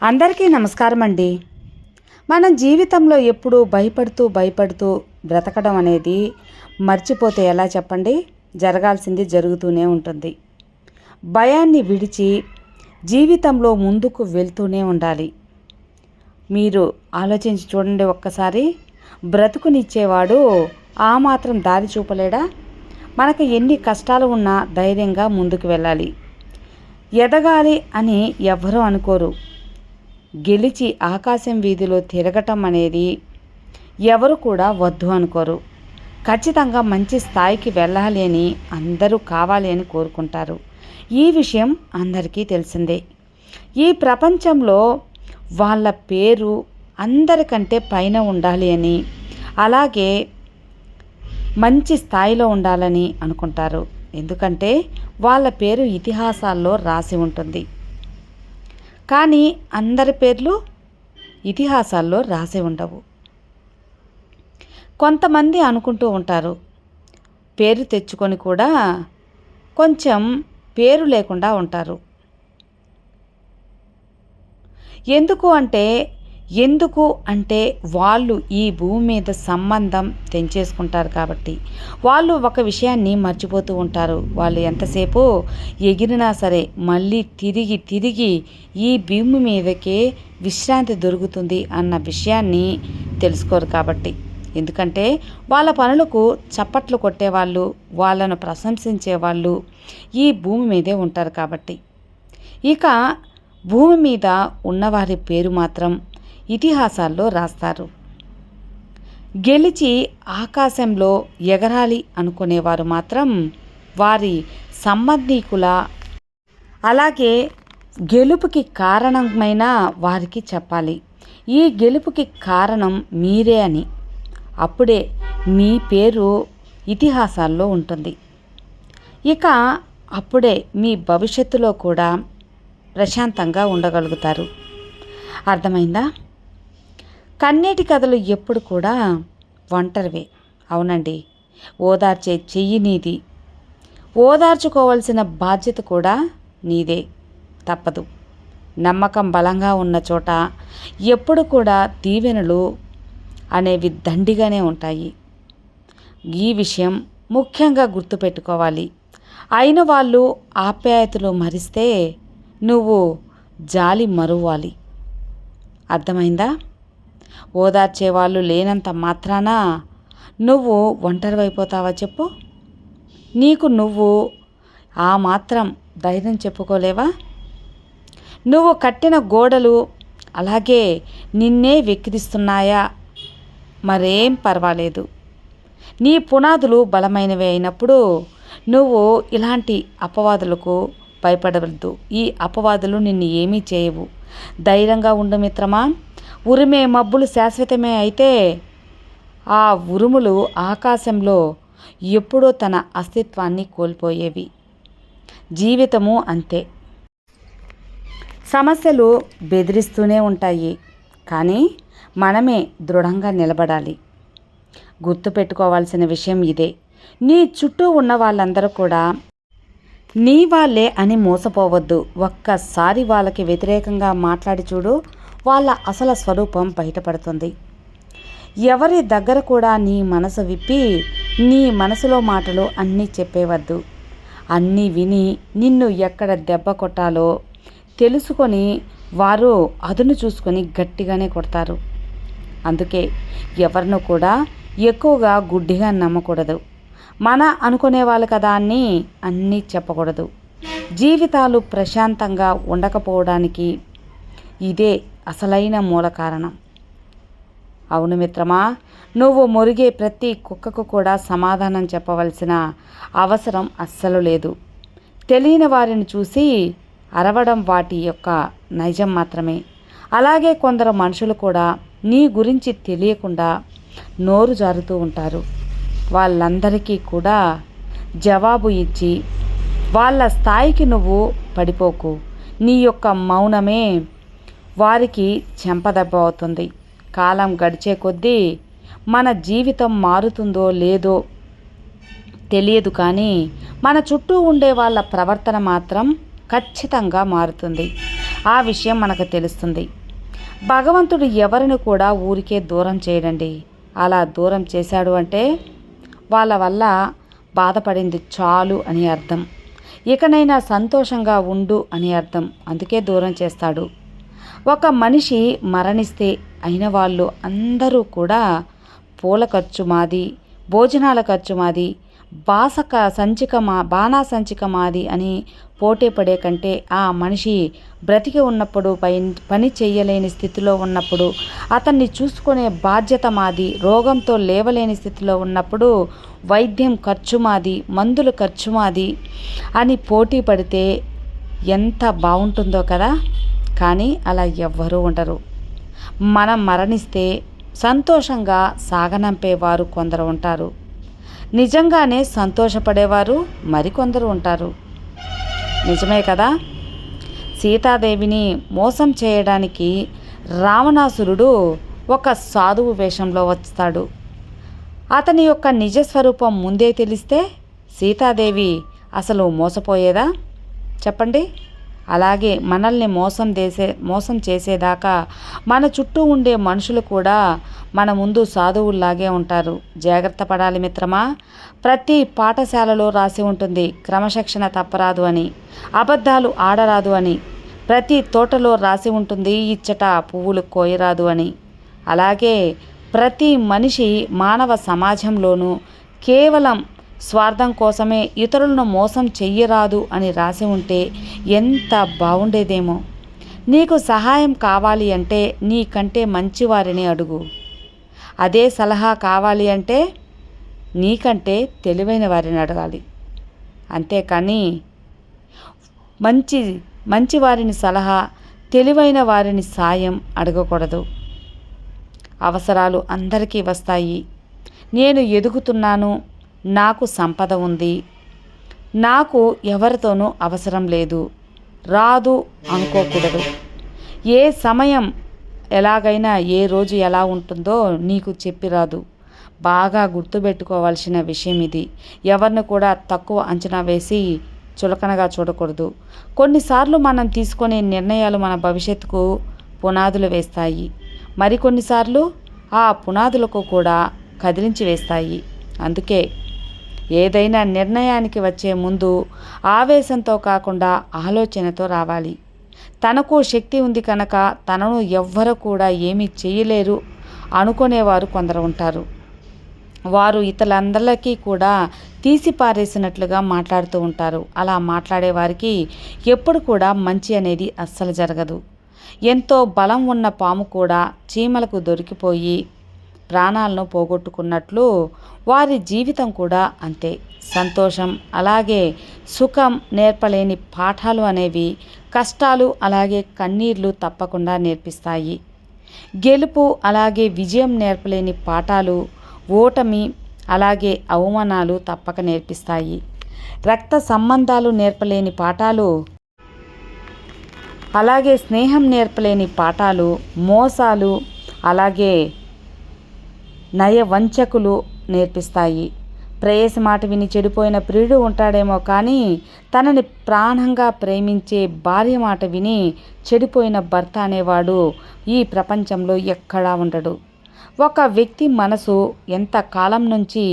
అందరికీ నమస్కారం అండి. మనం జీవితంలో ఎప్పుడూ భయపడుతూ బ్రతకడం అనేది మర్చిపోతే ఎలా చెప్పండి? జరగాల్సింది జరుగుతూనే ఉంటుంది. భయాన్ని విడిచి జీవితంలో ముందుకు వెళ్తూనే ఉండాలి. మీరు ఆలోచించి చూడండి ఒక్కసారి. బ్రతుకునిచ్చేవాడు ఆ మాత్రం దారి చూపలేడా? మనకు ఎన్ని కష్టాలు ఉన్నా ధైర్యంగా ముందుకు వెళ్ళాలి. ఎదగాలి అని ఎవ్వరూ అనుకోరు. గెలిచి ఆకాశం వీధిలో తిరగటం అనేది ఎవరు కూడా వద్దు అనుకోరు. ఖచ్చితంగా మంచి స్థాయికి వెళ్ళాలి అని అందరూ కావాలి అని కోరుకుంటారు. ఈ విషయం అందరికీ తెలిసిందే. ఈ ప్రపంచంలో వాళ్ళ పేరు అందరికంటే పైన ఉండాలి అని, అలాగే మంచి స్థాయిలో ఉండాలని అనుకుంటారు. ఎందుకంటే వాళ్ళ పేరు ఇతిహాసాల్లో రాసి ఉంటుంది. కానీ అందరి పేర్లు ఇతిహాసాల్లో రాసి ఉండవు. కొంతమంది అనుకుంటూ ఉంటారు, పేరు తెచ్చుకొని కూడా కొంచెం పేరు లేకుండా ఉంటారు. ఎందుకు అంటే వాళ్ళు ఈ భూమి మీద సంబంధం తెంచేసుకుంటారు కాబట్టి. వాళ్ళు ఒక విషయాన్ని మర్చిపోతూ ఉంటారు. వాళ్ళు ఎంతసేపు ఎగిరినా సరే మళ్ళీ తిరిగి ఈ భూమి మీదకే విశ్రాంతి దొరుకుతుంది అన్న విషయాన్ని తెలుసుకోరు కాబట్టి. ఎందుకంటే వాళ్ళ పనులకు చప్పట్లు కొట్టేవాళ్ళు, వాళ్ళను ప్రశంసించేవాళ్ళు ఈ భూమి మీదే ఉంటారు కాబట్టి. ఇక భూమి మీద ఉన్నవారి పేరు మాత్రం ఇతిహాసాల్లో రాస్తారు. గెలిచి ఆకాశంలో ఎగరాలి అనుకునేవారు మాత్రం వారి సంబంధీకుల, అలాగే గెలుపుకి కారణమైన వారికి చెప్పాలి. ఈ గెలుపుకి కారణం మీరే అని. అప్పుడే మీ పేరు ఇతిహాసాల్లో ఉంటుంది. ఇక అప్పుడే మీ భవిష్యత్తులో కూడా ప్రశాంతంగా ఉండగలుగుతారు. అర్థమైందా? కన్నీటి కథలు ఎప్పుడు కూడా ఒంటరివే. అవునండి, ఓదార్చే చెయ్యి నీది. ఓదార్చుకోవాల్సిన బాధ్యత కూడా నీదే. తప్పదు. నమ్మకం బలంగా ఉన్న చోట ఎప్పుడు కూడా దీవెనలు అనేవి దండిగానే ఉంటాయి. ఈ విషయం ముఖ్యంగా గుర్తుపెట్టుకోవాలి. అయిన వాళ్ళు ఆప్యాయతలు మరిస్తే నువ్వు జాలి మరువాలి. అర్థమైందా? ఓదార్చేవాళ్ళు లేనంత మాత్రాన నువ్వు ఒంటరివైపోతావా చెప్పు? నీకు నువ్వు ఆ మాత్రం ధైర్యం చెప్పుకోలేవా? నువ్వు కట్టిన గోడలు అలాగే నిన్నే వెక్కిరిస్తున్నాయా? మరేం పర్వాలేదు. నీ పునాదులు బలమైనవి అయినప్పుడు నువ్వు ఇలాంటి అపవాదులకు భయపడవద్దు. ఈ అపవాదులు నిన్ను ఏమీ చేయవు. ధైర్యంగా ఉండు మిత్రమా. ఉరిమే మబ్బులు శాశ్వతమే అయితే ఆ ఉరుములు ఆకాశంలో ఎప్పుడో తన అస్తిత్వాన్ని కోల్పోయేవి. జీవితము అంతే. సమస్యలు బెదిరిస్తూనే ఉంటాయి, కానీ మనమే దృఢంగా నిలబడాలి. గుర్తుపెట్టుకోవాల్సిన విషయం ఇదే. నీ చుట్టూ ఉన్న వాళ్ళందరూ కూడా నీ వాళ్ళే అని మోసపోవద్దు. ఒక్కసారి వాళ్ళకి వ్యతిరేకంగా మాట్లాడి చూడు, వాళ్ళ అసలు స్వరూపం బయటపడుతుంది. ఎవరి దగ్గర కూడా నీ మనసు విప్పి నీ మనసులో మాటలు అన్నీ చెప్పేవద్దు. అన్నీ విని నిన్ను ఎక్కడ దెబ్బ కొట్టాలో తెలుసుకొని వారు అదును చూసుకొని గట్టిగానే కొడతారు. అందుకే ఎవరినూ కూడా ఎక్కువగా గుడ్డిగా నమ్మకూడదు. మన అనుకునే వాళ్ళు కదా అని అన్నీ చెప్పకూడదు. జీవితాలు ప్రశాంతంగా ఉండకపోవడానికి ఇదే అసలైన మూల కారణం. అవును మిత్రమా, నువ్వు మురిగే ప్రతి కుక్కకు కూడా సమాధానం చెప్పవలసిన అవసరం అస్సలు లేదు. తెలియని వారిని చూసి అరవడం వాటి యొక్క నైజం మాత్రమే. అలాగే కొందరు మనుషులు కూడా నీ గురించి తెలియకుండా నోరు జారుతూ ఉంటారు. వాళ్ళందరికీ కూడా జవాబు ఇచ్చి వాళ్ళ స్థాయికి నువ్వు పడిపోకు. నీ యొక్క మౌనమే వారికి చెంపదెబ్బ అవుతుంది. కాలం గడిచే కొద్దీ మన జీవితం మారుతుందో లేదో తెలియదు, కానీ మన చుట్టూ ఉండే వాళ్ళ ప్రవర్తన మాత్రం ఖచ్చితంగా మారుతుంది. ఆ విషయం మనకు తెలుస్తుంది. భగవంతుడు ఎవరిని కూడా ఊరికే దూరం చేయడండి. అలా దూరం చేశాడు అంటే వాళ్ళ వల్ల బాధపడింది చాలు అని అర్థం. ఇకనైనా సంతోషంగా ఉండు అని అర్థం. అందుకే దూరం చేస్తాడు. ఒక మనిషి మరణిస్తే అయిన వాళ్ళు అందరూ కూడా పూల ఖర్చు మాది, భోజనాల ఖర్చు మాది, బాణా సంచిక మాది అని పోటీ పడే కంటే ఆ మనిషి బ్రతికి ఉన్నప్పుడు పని చెయ్యలేని స్థితిలో ఉన్నప్పుడు అతన్ని చూసుకునే బాధ్యత మాది, రోగంతో లేవలేని స్థితిలో ఉన్నప్పుడు వైద్యం ఖర్చు మాది, మందులు ఖర్చు మాది అని పోటీ పడితే ఎంత బాగుంటుందో కదా. కానీ అలా ఎవ్వరూ ఉండరు. మనం మరణిస్తే సంతోషంగా సాగనంపేవారు కొందరు ఉంటారు. నిజంగానే సంతోషపడేవారు మరికొందరు ఉంటారు. నిజమే కదా. సీతాదేవిని మోసం చేయడానికి రావణాసురుడు ఒక సాధువు వేషంలో వస్తాడు. అతని యొక్క నిజస్వరూపం ముందే తెలిస్తే సీతాదేవి అసలు మోసపోయేదా చెప్పండి. అలాగే మనల్ని మోసం చేసేదాకా మన చుట్టూ ఉండే మనుషులు కూడా మన ముందు సాధువుల్లాగే ఉంటారు. జాగ్రత్త పడాలి మిత్రమా. ప్రతి పాఠశాలలో రాసి ఉంటుంది క్రమశిక్షణ తప్పరాదు అని, అబద్ధాలు ఆడరాదు అని. ప్రతి తోటలో రాసి ఉంటుంది ఇచ్చట పువ్వులు కోయరాదు అని. అలాగే ప్రతి మనిషి మానవ సమాజంలోనూ కేవలం స్వార్థం కోసమే ఇతరులను మోసం చెయ్యరాదు అని రాసి ఉంటే ఎంత బాగుండేదేమో. నీకు సహాయం కావాలి అంటే నీకంటే మంచివారిని అడుగు. అదే సలహా కావాలి అంటే నీకంటే తెలివైన వారిని అడగాలి. అంతేకాని మంచివారిని సలహా, తెలివైన వారిని సాయం అడగకూడదు. అవసరాలు అందరికీ వస్తాయి. నేను ఎదుగుతున్నాను, నాకు సంపద ఉంది, నాకు ఎవరితోనూ అవసరం లేదు, రాదు అనుకోకూడదు. ఏ సమయం ఎలాగైనా ఏ రోజు ఎలా ఉంటుందో నీకు చెప్పిరాదు. బాగా గుర్తుపెట్టుకోవాల్సిన విషయం ఇది. ఎవరిని కూడా తక్కువ అంచనా వేసి చులకనగా చూడకూడదు. కొన్నిసార్లు మనం తీసుకునే నిర్ణయాలు మన భవిష్యత్తుకు పునాదులు వేస్తాయి. మరికొన్నిసార్లు ఆ పునాదులకు కూడా కదిలించి వేస్తాయి. అందుకే ఏదైనా నిర్ణయానికి వచ్చే ముందు ఆవేశంతో కాకుండా ఆలోచనతో రావాలి. తనకు శక్తి ఉంది కనుక తనను ఎవ్వరు కూడా ఏమీ చేయలేరు అనుకునేవారు కొందరు ఉంటారు. వారు ఇతరులందరికీ కూడా తీసి పారేసినట్లుగా మాట్లాడుతూ ఉంటారు. అలా మాట్లాడే వారికి ఎప్పుడు కూడా మంచి అనేది అస్సలు జరగదు. ఎంతో బలం ఉన్న పాము కూడా చీమలకు దొరికిపోయి ప్రాణాలను పోగొట్టుకున్నట్లు వారి జీవితం కూడా అంతే. సంతోషం అలాగే సుఖం నేర్పలేని పాఠాలు అనేవి కష్టాలు అలాగే కన్నీళ్లు తప్పకుండా నేర్పిస్తాయి. గెలుపు అలాగే విజయం నేర్పలేని పాఠాలు ఓటమి అలాగే అవమానాలు తప్పక నేర్పిస్తాయి. రక్త సంబంధాలు నేర్పలేని పాఠాలు అలాగే స్నేహం నేర్పలేని పాఠాలు మోసాలు అలాగే నయవంచకులు నేర్పిస్తాయి. ప్రేయసి మాట విని చెడిపోయిన ప్రియుడు ఉంటాడేమో కానీ తనని ప్రాణంగా ప్రేమించే భార్య మాట విని చెడిపోయిన భర్త అనేవాడు ఈ ప్రపంచంలో ఎక్కడా ఉండడు. ఒక వ్యక్తి మనసు ఎంత కాలం నుంచి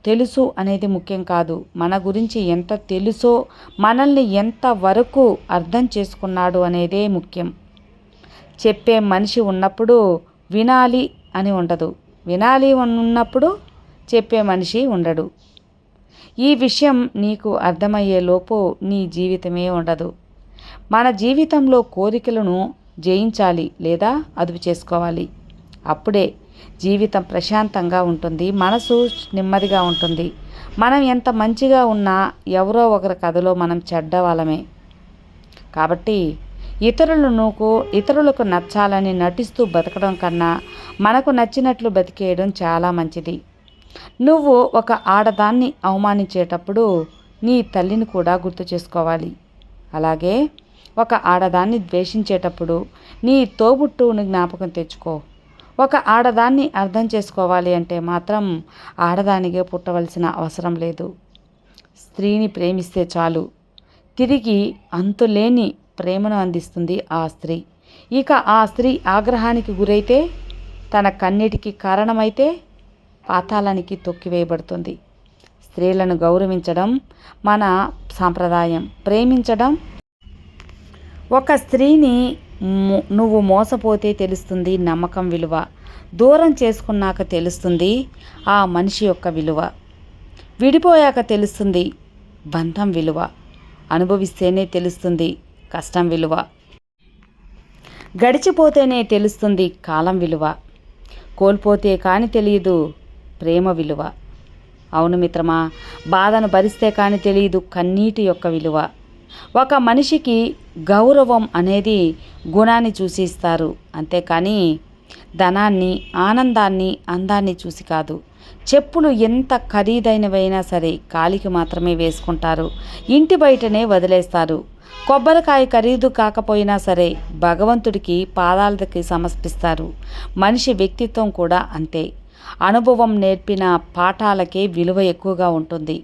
తెలుసు అనేది ముఖ్యం కాదు. మన గురించి ఎంత తెలుసో మనల్ని ఎంత వరకు అర్థం చేసుకున్నాడు అనేదే ముఖ్యం. చెప్పే మనిషి ఉన్నప్పుడు వినాలి అని ఉండదు, వినాలి ఉన్నప్పుడు చెప్పే మనిషి ఉండడు. ఈ విషయం నీకు అర్థమయ్యేలోపు నీ జీవితమే ఉండదు. మన జీవితంలో కోరికలను జయించాలి లేదా అదుపు చేసుకోవాలి. అప్పుడే జీవితం ప్రశాంతంగా ఉంటుంది, మనసు నెమ్మదిగా ఉంటుంది. మనం ఎంత మంచిగా ఉన్నా ఎవరో ఒకరి కథలో మనం చెడ్డవాళ్ళమే. కాబట్టి ఇతరులకు నచ్చాలని నటిస్తూ బతకడం కన్నా మనకు నచ్చినట్లు బతికేయడం చాలా మంచిది. నువ్వు ఒక ఆడదాన్ని అవమానించేటప్పుడు నీ తల్లిని కూడా గుర్తు చేసుకోవాలి. అలాగే ఒక ఆడదాన్ని ద్వేషించేటప్పుడు నీ తోబుట్టువుని జ్ఞాపకం తెచ్చుకో. ఒక ఆడదాన్ని అర్థం చేసుకోవాలి అంటే మాత్రం ఆడదానిగా పుట్టవలసిన అవసరం లేదు. స్త్రీని ప్రేమిస్తే చాలు, తిరిగి అంతులేని ప్రేమను అందిస్తుంది ఆ స్త్రీ. ఇక ఆ స్త్రీ ఆగ్రహానికి గురైతే, తన కన్నీటికి కారణమైతే పాతాళానికి తొక్కివేయబడుతుంది. స్త్రీలను గౌరవించడం మన సాంప్రదాయం. ప్రేమించడం. ఒక స్త్రీని నువ్వు మోసపోతే తెలుస్తుంది నమ్మకం విలువ. దూరం చేసుకున్నాక తెలుస్తుంది ఆ మనిషి యొక్క విలువ. విడిపోయాక తెలుస్తుంది బంధం విలువ. అనుభవిస్తేనే తెలుస్తుంది కష్టం విలువ. గడిచిపోతేనే తెలుస్తుంది కాలం విలువ. కోల్పోతే కాని తెలియదు ప్రేమ విలువ. అవును మిత్రమా, బాధను భరిస్తే కాని తెలియదు కన్నీటి యొక్క విలువ. ఒక మనిషికి గౌరవం అనేది గుణాన్ని చూసి ఇస్తారు, అంతేకాని ధనాన్ని, ఆనందాన్ని, అందాన్ని చూసి కాదు. చెప్పులు ఎంత ఖరీదైనవైనా సరే కాలికి మాత్రమే వేసుకుంటారు, ఇంటి బయటనే వదిలేస్తారు. కొబ్బరికాయ ఖరీదు కాకపోయినా సరే భగవంతుడికి పాదాలకి సమర్పిస్తారు. మనిషి వ్యక్తిత్వం కూడా అంతే. అనుభవం నేర్పిన పాఠాలకే విలువ ఎక్కువగా ఉంటుంది.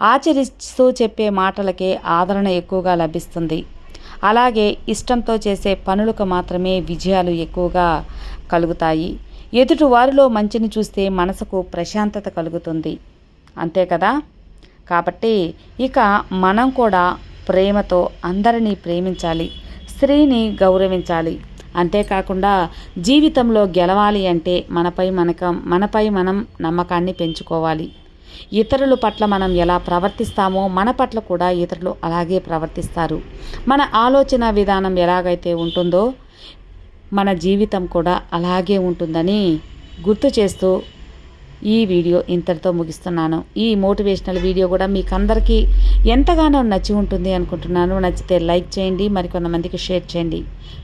ఆచరిస్తూ చెప్పే మాటలకే ఆదరణ ఎక్కువగా లభిస్తుంది. అలాగే ఇష్టంతో చేసే పనులకు మాత్రమే విజయాలు ఎక్కువగా కలుగుతాయి. ఎదుటి వారిలో మంచిని చూస్తే మనసుకు ప్రశాంతత కలుగుతుంది, అంతే కదా. కాబట్టి ఇక మనం కూడా ప్రేమతో అందరినీ ప్రేమించాలి, స్త్రీని గౌరవించాలి. అంతేకాకుండా జీవితంలో గెలవాలి అంటే మనపై మనం నమ్మకాన్ని పెంచుకోవాలి. ఇతరుల పట్ల మనం ఎలా ప్రవర్తిస్తామో మన పట్ల కూడా ఇతరులు అలాగే ప్రవర్తిస్తారు. మన ఆలోచన విధానం ఎలాగైతే ఉంటుందో మన జీవితం కూడా అలాగే ఉంటుందని గుర్తు చేస్తూ ఈ వీడియో ఇంతటితో ముగిస్తున్నాను. ఈ మోటివేషనల్ వీడియో కూడా మీకు అందరికీ ఎంతగానో నచ్చి ఉంటుంది అనుకుంటున్నాను. నచ్చితే లైక్ చేయండి, మరికొంతమందికి షేర్ చేయండి.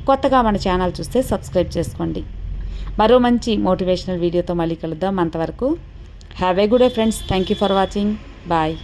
కొత్తగా మన ఛానల్ చూస్తే సబ్స్క్రైబ్ చేసుకోండి. మరో మంచి మోటివేషనల్ వీడియోతో మళ్ళీ కలుద్దాం. అంతవరకు have a good day friends. Thank you for watching. Bye.